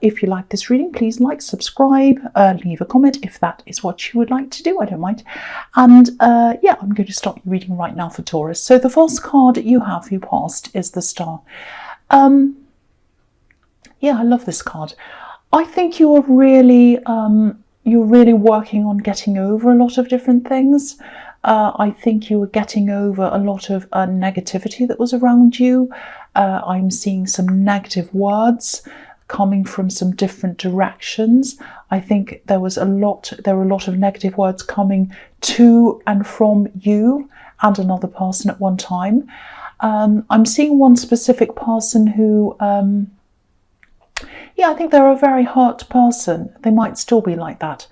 If you like this reading, please like, subscribe, leave a comment if that is what you would like to do. I don't mind. And yeah, I'm going to start reading right now for Taurus. So the first card you have for your past is the Star. Yeah, I love this card. I think you're really working on getting over a lot of different things. I think you were getting over a lot of negativity that was around you. I'm seeing some negative words coming from some different directions. I think there were a lot of negative words coming to and from you and another person at one time. I'm seeing one specific person who, yeah, I think they're a very hurt person. They might still be like that.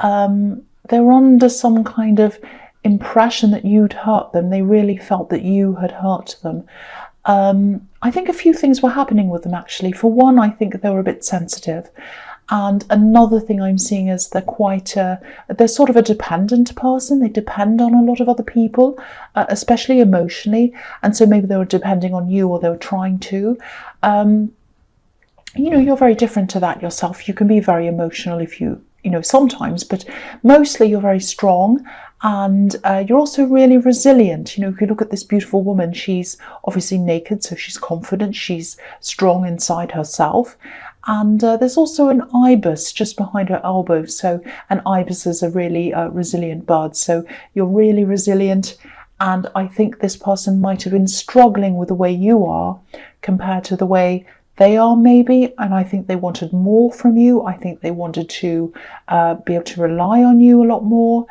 They're under some kind of impression that you'd hurt them. They really felt that you had hurt them. I think a few things were happening with them, actually. For one, I think they were a bit sensitive. And another thing I'm seeing is they're sort of a dependent person. They depend on a lot of other people, especially emotionally. And so maybe they were depending on you, or they were trying to. You know, you're very different to that yourself. You can be very emotional if you know, sometimes, but mostly you're very strong, and you're also really resilient. You know, if you look at this beautiful woman, she's obviously naked, so she's confident, she's strong inside herself. And there's also an ibis just behind her elbow. So an ibis is a really resilient bird. So you're really resilient. And I think this person might have been struggling with the way you are compared to the way they are, maybe. And I think they wanted more from you. I think they wanted to be able to rely on you a lot more.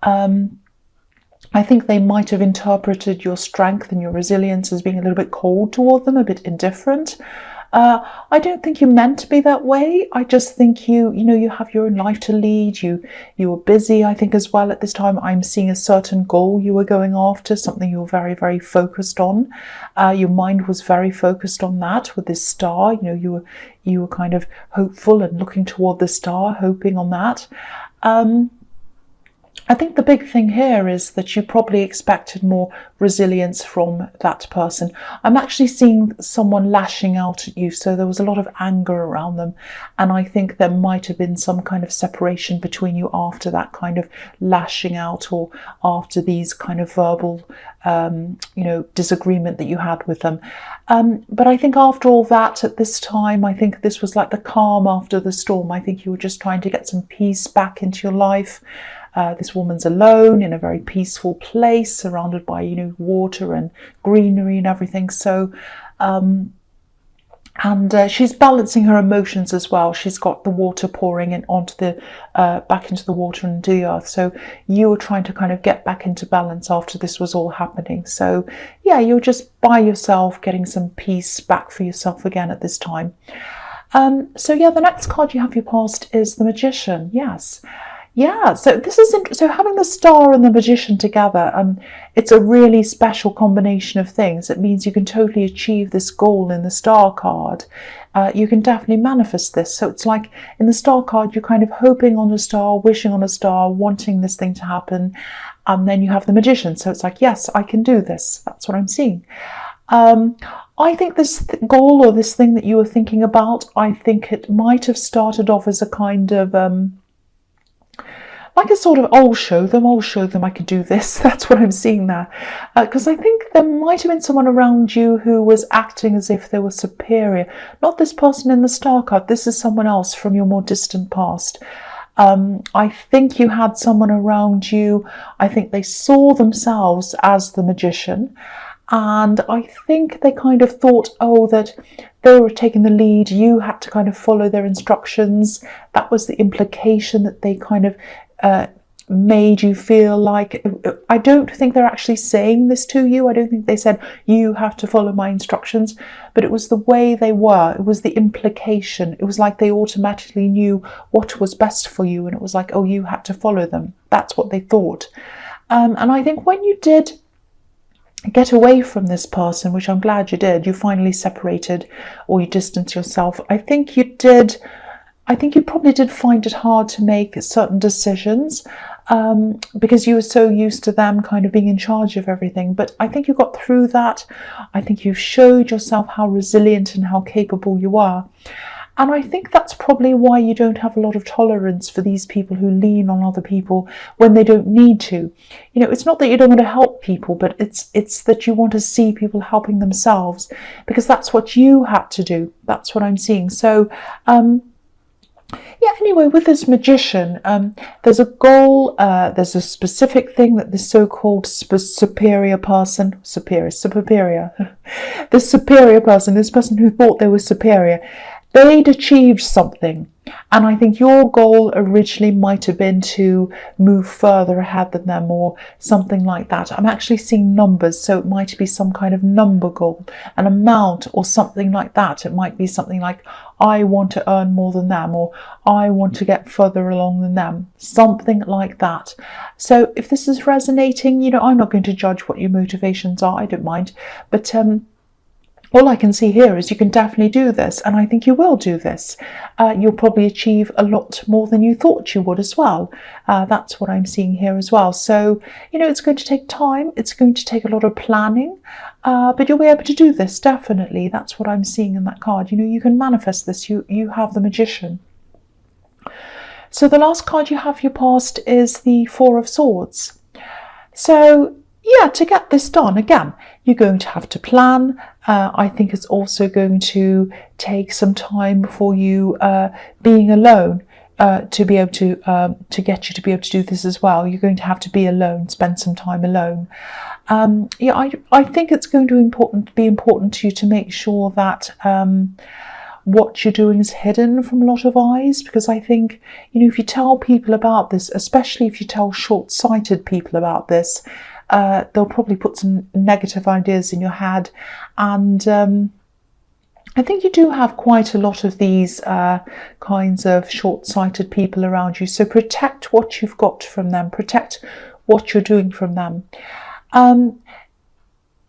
I think they might have interpreted your strength and your resilience as being a little bit cold toward them, a bit indifferent. I don't think you meant to be that way. I just think you know, you have your own life to lead. You were busy, I think, as well at this time. I'm seeing a certain goal you were going after, something you were very, very focused on. Your mind was very focused on that with this star. You know, you were kind of hopeful and looking toward the star, hoping on that. I think the big thing here is that you probably expected more resilience from that person. I'm actually seeing someone lashing out at you, so there was a lot of anger around them, and I think there might have been some kind of separation between you after that kind of lashing out, or after these kind of verbal you know, disagreement that you had with them. But I think after all that, at this time, I think this was like the calm after the storm. I think you were just trying to get some peace back into your life. This woman's alone in a very peaceful place, surrounded by, you know, water and greenery and everything. So, she's balancing her emotions as well. She's got the water pouring in onto the back into the water and into the earth. So you were trying to kind of get back into balance after this was all happening. So yeah, you're just by yourself, getting some peace back for yourself again at this time. So yeah, the next card you have your past is the Magician. Yes. Yeah, so this is so having the Star and the Magician together, it's a really special combination of things. It means you can totally achieve this goal in the Star card. You can definitely manifest this. So it's like in the Star card, you're kind of hoping on a star, wishing on a star, wanting this thing to happen. And then you have the Magician. So it's like, yes, I can do this. That's what I'm seeing. I think this goal, or this thing that you were thinking about, I think it might have started off as a kind of like a sort of, I'll show them I can do this. That's what I'm seeing there. Because I think there might have been someone around you who was acting as if they were superior. Not this person in the Star card. This is someone else from your more distant past. I think you had someone around you. I think they saw themselves as the Magician. And I think they kind of thought, oh, that they were taking the lead. You had to kind of follow their instructions. That was the implication that they kind of made you feel like. I don't think they're actually saying this to you. I don't think they said, you have to follow my instructions. But it was the way they were. It was the implication. It was like they automatically knew what was best for you. And it was like, oh, you had to follow them. That's what they thought. And I think when you did get away from this person, which I'm glad you did, you finally separated, or you distanced yourself, I think you probably did find it hard to make certain decisions because you were so used to them kind of being in charge of everything. But I think you got through that. I think you showed yourself how resilient and how capable you are. And I think that's probably why you don't have a lot of tolerance for these people who lean on other people when they don't need to. You know, it's not that you don't want to help people, but it's that you want to see people helping themselves, because that's what you had to do. That's what I'm seeing. So, yeah, anyway, with this magician, there's a goal, there's a specific thing that this so-called superior person, this superior person, this person who thought they were superior, they'd achieved something. And I think your goal originally might have been to move further ahead than them or something like that. I'm actually seeing numbers, so it might be some kind of number goal, an amount or something like that. It might be something like, I want to earn more than them, or I want to get further along than them, something like that. So if this is resonating, you know, I'm not going to judge what your motivations are, I don't mind. But all I can see here is you can definitely do this, and I think you will do this. You'll probably achieve a lot more than you thought you would as well. That's what I'm seeing here as well. So, you know, it's going to take time. It's going to take a lot of planning, but you'll be able to do this, definitely. That's what I'm seeing in that card. You know, you can manifest this. You have the Magician. So the last card you have your past is the Four of Swords. So, yeah, to get this done, again, you're going to have to plan. I think it's also going to take some time for you being alone to be able to get you to be able to do this as well. You're going to have to be alone, spend some time alone. Yeah, I think it's going to be important to you to make sure that what you're doing is hidden from a lot of eyes, because I think, you know, if you tell people about this, especially if you tell short-sighted people about this, they'll probably put some negative ideas in your head. And I think you do have quite a lot of these kinds of short-sighted people around you. So protect what you've got from them. Protect what you're doing from them.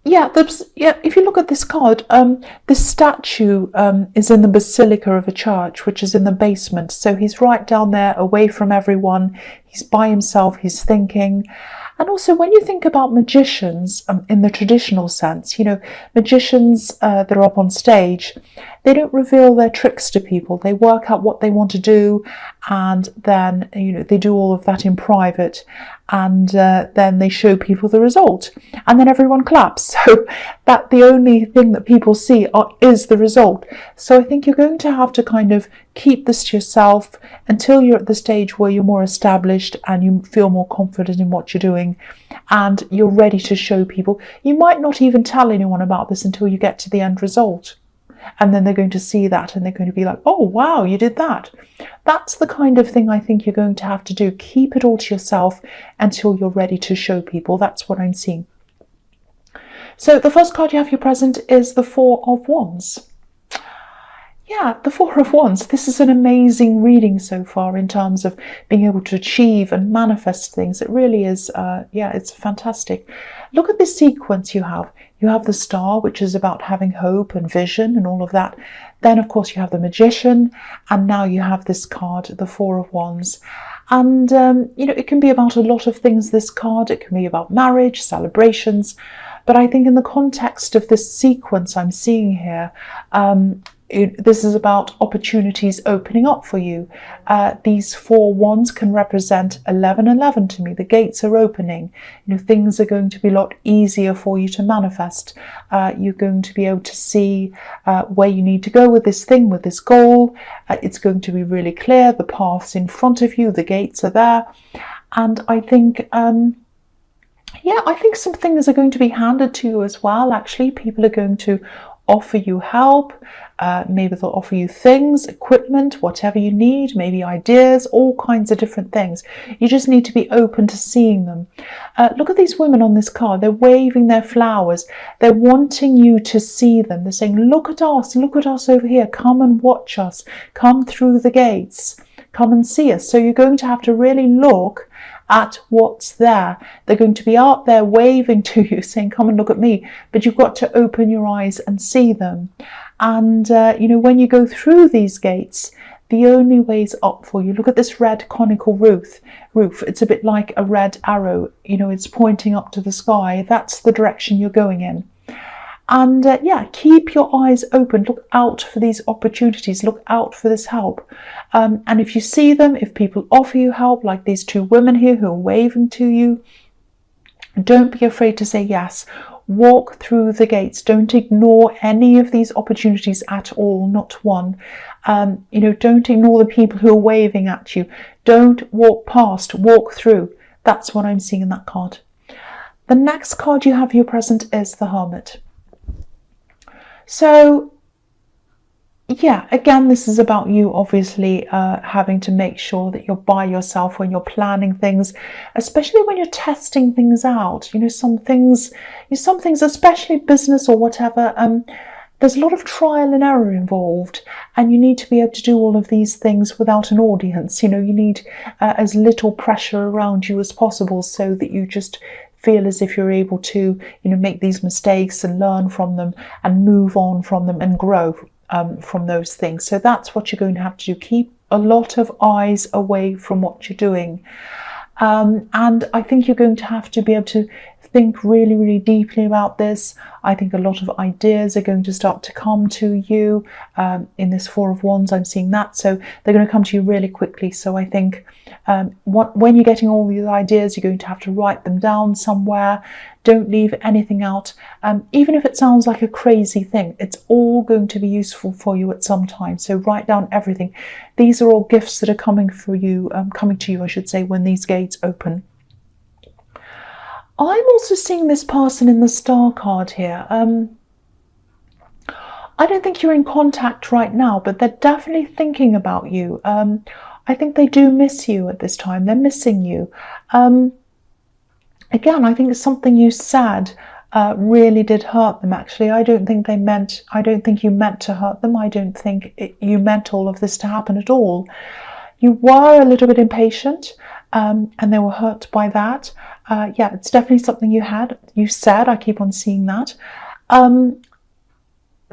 Yeah, if you look at this card, this statue is in the basilica of a church, which is in the basement. So he's right down there, away from everyone. He's by himself, he's thinking. And also, when you think about magicians in the traditional sense, you know, magicians that are up on stage, they don't reveal their tricks to people. They work out what they want to do, and then, you know, they do all of that in private, and then they show people the result, and then everyone claps. So that the only thing that people see is the result. So I think you're going to have to kind of keep this to yourself until you're at the stage where you're more established and you feel more confident in what you're doing and you're ready to show people. You might not even tell anyone about this until you get to the end result. And then they're going to see that and they're going to be like, oh, wow, you did that. That's the kind of thing I think you're going to have to do. Keep it all to yourself until you're ready to show people. That's what I'm seeing. So the first card you have your present is the Four of Wands. Yeah, the Four of Wands. This is an amazing reading so far in terms of being able to achieve and manifest things. It really is, yeah, it's fantastic. Look at this sequence you have. You have the Star, which is about having hope and vision and all of that. Then, of course, you have the Magician. And now you have this card, the Four of Wands. And, you know, it can be about a lot of things, this card. It can be about marriage, celebrations. But I think in the context of this sequence I'm seeing here, this is about opportunities opening up for you. These four wands can represent 1111 to me. The gates are opening. You know, things are going to be a lot easier for you to manifest. You're going to be able to see where you need to go with this thing, with this goal. It's going to be really clear. The path's in front of you. The gates are there. And I think, yeah, I think some things are going to be handed to you as well. Actually, people are going to offer you help. Maybe they'll offer you things, equipment, whatever you need, maybe ideas, all kinds of different things. You just need to be open to seeing them. Look at these women on this card. They're waving their flowers. They're wanting you to see them. They're saying, look at us over here. Come and watch us. Come through the gates. Come and see us. So you're going to have to really look at what's there. They're going to be out there waving to you, saying, come and look at me. But you've got to open your eyes and see them. And, you know, when you go through these gates, the only way's up for you. Look at this red conical roof. It's a bit like a red arrow. You know, it's pointing up to the sky. That's the direction you're going in. And yeah, keep your eyes open. Look out for these opportunities. Look out for this help. And if you see them, if people offer you help, like these two women here who are waving to you, don't be afraid to say yes. Walk through the gates. Don't ignore any of these opportunities at all, not one. You know, don't ignore the people who are waving at you. Don't walk past, walk through. That's what I'm seeing in that card. The next card you have for your present is the Hermit. So yeah, again, this is about you obviously having to make sure that you're by yourself when you're planning things, especially when you're testing things out. You know, some things, especially business or whatever, there's a lot of trial and error involved, and you need to be able to do all of these things without an audience. You know, you need as little pressure around you as possible, so that you just feel as if you're able to, you know, make these mistakes and learn from them and move on from them and grow from those things. So that's what you're going to have to do. Keep a lot of eyes away from what you're doing. And I think you're going to have to be able to think really, really deeply about this. I think a lot of ideas are going to start to come to you. In this Four of Wands, I'm seeing that. So they're going to come to you really quickly. So I think when you're getting all these ideas, you're going to have to write them down somewhere. Don't leave anything out. Even if it sounds like a crazy thing, it's all going to be useful for you at some time. So write down everything. These are all gifts that are coming to you, I should say, when these gates open. I'm also seeing this person in the Star card here. I don't think you're in contact right now, but they're definitely thinking about you. I think they do miss you at this time. They're missing you. Again, I think it's something you said really did hurt them, actually. I don't think you meant to hurt them. I don't think you meant all of this to happen at all. You were a little bit impatient, and they were hurt by that. Yeah, it's definitely something you said. I keep on seeing that.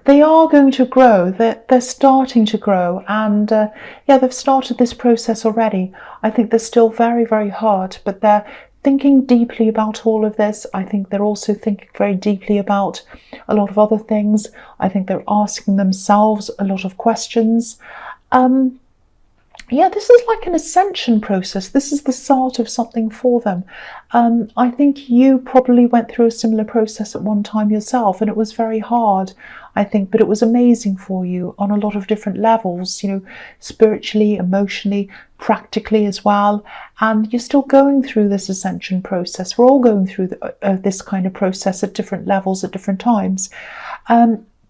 They are going to grow. They're starting to grow, and yeah, they've started this process already. I think they're still very, very hurt, but they're thinking deeply about all of this. I think they're also thinking very deeply about a lot of other things. I think they're asking themselves a lot of questions. Yeah, this is like an ascension process. This is the start of something for them. I think you probably went through a similar process at one time yourself, and it was very hard, I think, but it was amazing for you on a lot of different levels, you know, spiritually, emotionally, practically as well. And you're still going through this ascension process. We're all going through this kind of process at different levels at different times.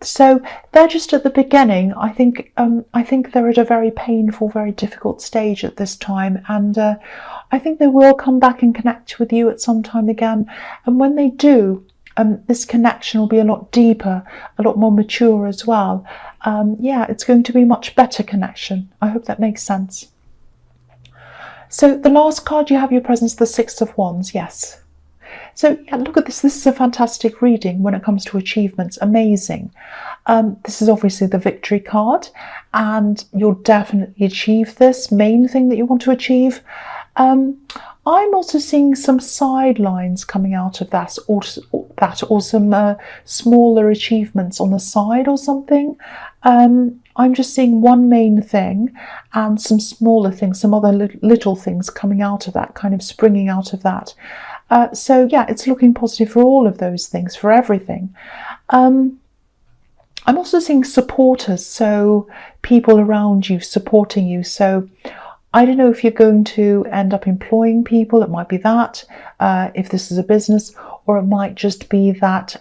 So they're just at the beginning. I think they're at a very painful, very difficult stage at this time, and I think they will come back and connect with you at some time again. And when they do, this connection will be a lot deeper, a lot more mature as well. Yeah, it's going to be a much better connection. I hope that makes sense. So the last card you have your presence, the Six of Wands. Yes. So yeah, look at this. This is a fantastic reading when it comes to achievements. Amazing. This is obviously the victory card, and you'll definitely achieve this main thing that you want to achieve. I'm also seeing some sidelines coming out of that, or some smaller achievements on the side or something. I'm just seeing one main thing and some smaller things, some other little things coming out of that, kind of springing out of that. So yeah, it's looking positive for all of those things, for everything. I'm also seeing supporters, so people around you supporting you. So I don't know if you're going to end up employing people. It might be that, if this is a business, or it might just be that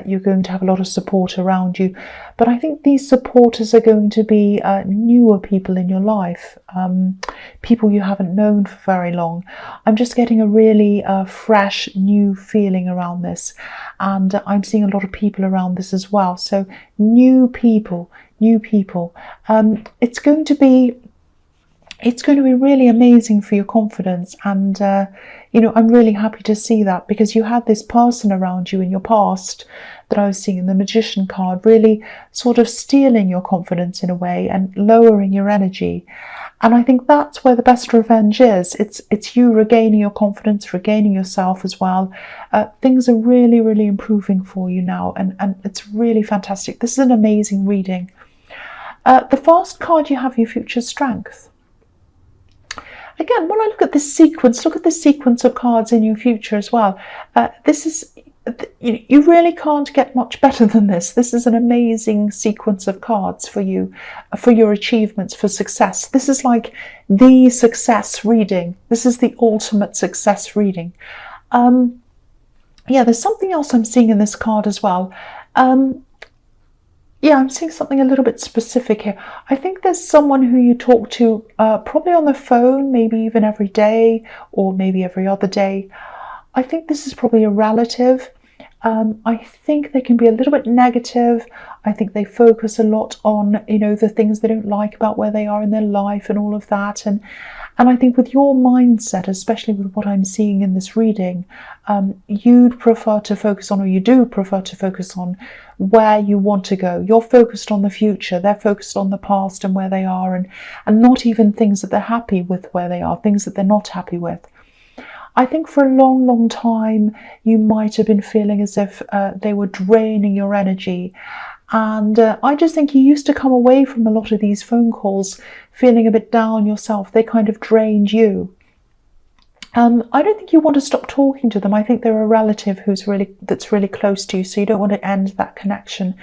you're going to have a lot of support around you. But I think these supporters are going to be newer people in your life, people you haven't known for very long. I'm just getting a really fresh, new feeling around this. And I'm seeing a lot of people around this as well. So new people. It's going to be really amazing for your confidence, and you know, I'm really happy to see that, because you had this person around you in your past that I was seeing in the Magician card, really sort of stealing your confidence in a way and lowering your energy. And I think that's where the best revenge is. It's you regaining your confidence, regaining yourself as well. Things are really, really improving for you now, and it's really fantastic. This is an amazing reading. The first card you have, your future strength. Again, when I look at this sequence, look at this sequence of cards in your future as well. This is, you really can't get much better than this. This is an amazing sequence of cards for you, for your achievements, for success. This is like the success reading. This is the ultimate success reading. Yeah, there's something else I'm seeing in this card as well. Yeah, I'm seeing something a little bit specific here. I think there's someone who you talk to probably on the phone, maybe even every day or maybe every other day. I think this is probably a relative. I think they can be a little bit negative. I think they focus a lot on, you know, the things they don't like about where they are in their life and all of that. And I think with your mindset, especially with what I'm seeing in this reading, you'd prefer to focus on, or you do prefer to focus on where you want to go. You're focused on the future. They're focused on the past and where they are, and not even things that they're happy with where they are, things that they're not happy with. I think for a long, long time, you might have been feeling as if they were draining your energy. And I just think you used to come away from a lot of these phone calls feeling a bit down yourself. They kind of drained you. I don't think you want to stop talking to them. I think they're a relative that's really close to you, so you don't want to end that connection.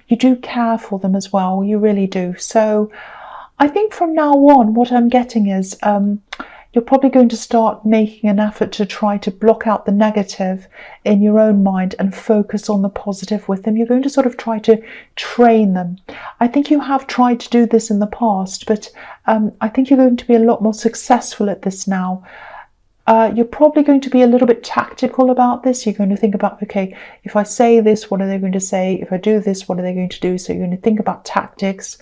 You do care for them as well. You really do. So I think from now on, what I'm getting is you're probably going to start making an effort to try to block out the negative in your own mind and focus on the positive with them. You're going to sort of try to train them. I think you have tried to do this in the past, but I think you're going to be a lot more successful at this now. You're probably going to be a little bit tactical about this. You're going to think about, okay, if I say this, what are they going to say? If I do this, what are they going to do? So you're going to think about tactics.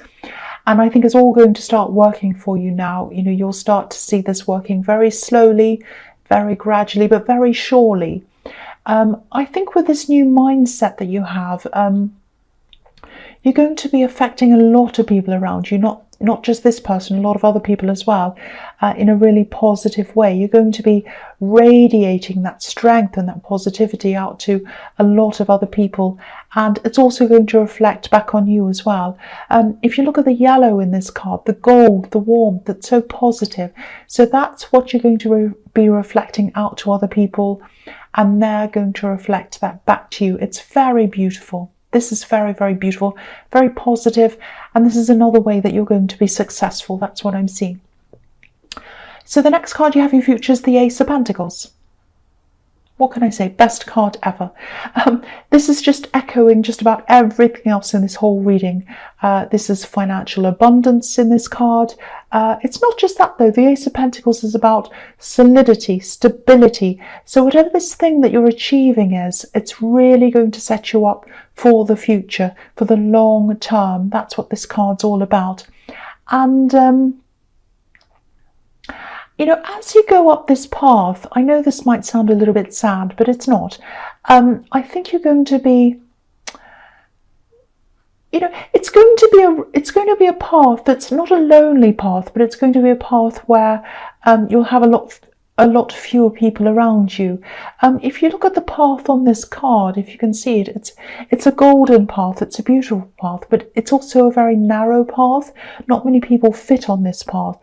And I think it's all going to start working for you now. You know, you'll start to see this working very slowly, very gradually, but very surely. I think with this new mindset that you have, you're going to be affecting a lot of people around you, not just this person, a lot of other people as well, in a really positive way. You're going to be radiating that strength and that positivity out to a lot of other people, and it's also going to reflect back on you as well. If you look at the yellow in this card, the gold, the warmth, that's so positive. So that's what you're going to be reflecting out to other people, and they're going to reflect that back to you. It's very beautiful. This is very, very beautiful, very positive, and this is another way that you're going to be successful. That's what I'm seeing. So the next card you have in your future is the Ace of Pentacles. What can I say? Best card ever. This is just echoing just about everything else in this whole reading. This is financial abundance in this card. It's not just that though. The Ace of Pentacles is about solidity, stability. So whatever this thing that you're achieving is, it's really going to set you up for the future, for the long term. That's what this card's all about. And you know, as you go up this path, I know this might sound a little bit sad, but it's not. I think you're going to be, you know, it's going to be a path that's not a lonely path, but it's going to be a path where you'll have a lot fewer people around you. If you look at the path on this card, if you can see it, it's a golden path, it's a beautiful path, but it's also a very narrow path. Not many people fit on this path.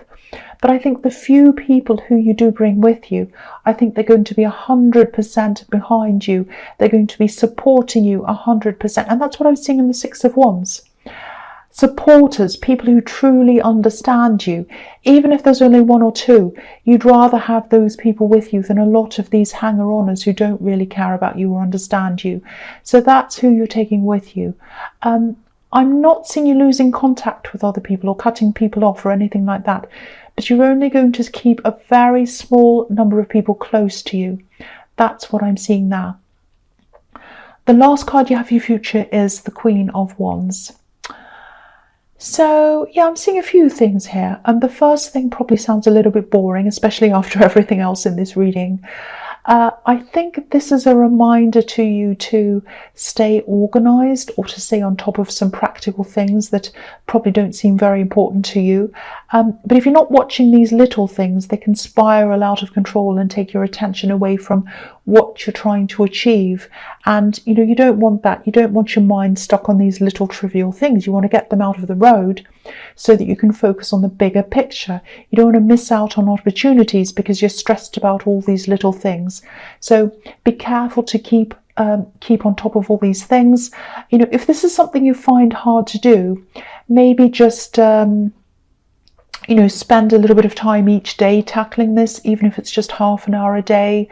But I think the few people who you do bring with you, I think they're going to be 100% behind you. They're going to be supporting you 100%. And that's what I was seeing in the Six of Wands. Supporters, people who truly understand you. Even if there's only one or two, you'd rather have those people with you than a lot of these hanger-oners who don't really care about you or understand you. So that's who you're taking with you. I'm not seeing you losing contact with other people or cutting people off or anything like that. But you're only going to keep a very small number of people close to you. That's what I'm seeing now. The last card you have for your future is the Queen of Wands. So, yeah, I'm seeing a few things here. And the first thing probably sounds a little bit boring, especially after everything else in this reading. I think this is a reminder to you to stay organized, or to stay on top of some practical things that probably don't seem very important to you. But if you're not watching these little things, they can spiral out of control and take your attention away from what you're trying to achieve. And you don't want that. You don't want your mind stuck on these little trivial things. You want to get them out of the road so that you can focus on the bigger picture. You don't want to miss out on opportunities because you're stressed about all these little things. So be careful to keep on top of all these things. If this is something you find hard to do, maybe just spend a little bit of time each day tackling this, even if it's just half an hour a day.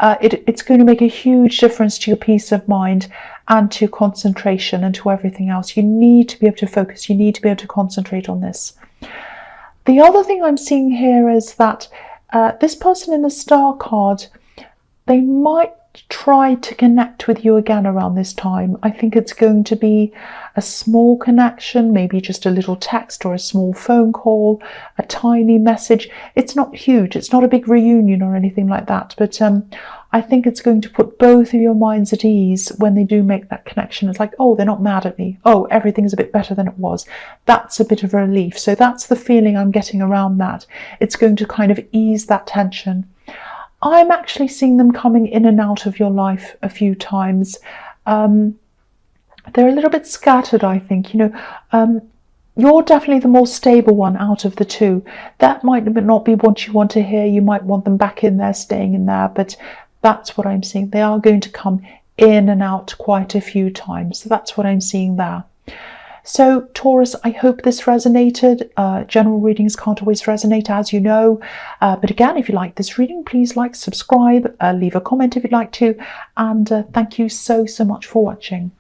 It's going to make a huge difference to your peace of mind and to concentration and to everything else. You need to be able to focus. You need to be able to concentrate on this. The other thing I'm seeing here is that this person in the star card, they might try to connect with you again around this time. I think it's going to be a small connection, maybe just a little text or a small phone call, a tiny message. It's not huge. It's not a big reunion or anything like that. But I think it's going to put both of your minds at ease when they do make that connection. It's like, oh, they're not mad at me. Oh, everything's a bit better than it was. That's a bit of a relief. So that's the feeling I'm getting around that. It's going to kind of ease that tension. I'm actually seeing them coming in and out of your life a few times. They're a little bit scattered, I think. You're definitely the more stable one out of the two. That might not be what you want to hear. You might want them back in there, staying in there, but that's what I'm seeing. They are going to come in and out quite a few times. So that's what I'm seeing there. So Taurus, I hope this resonated. General readings can't always resonate, as you know. But again, if you like this reading, please like, subscribe, leave a comment if you'd like to. And thank you so much for watching.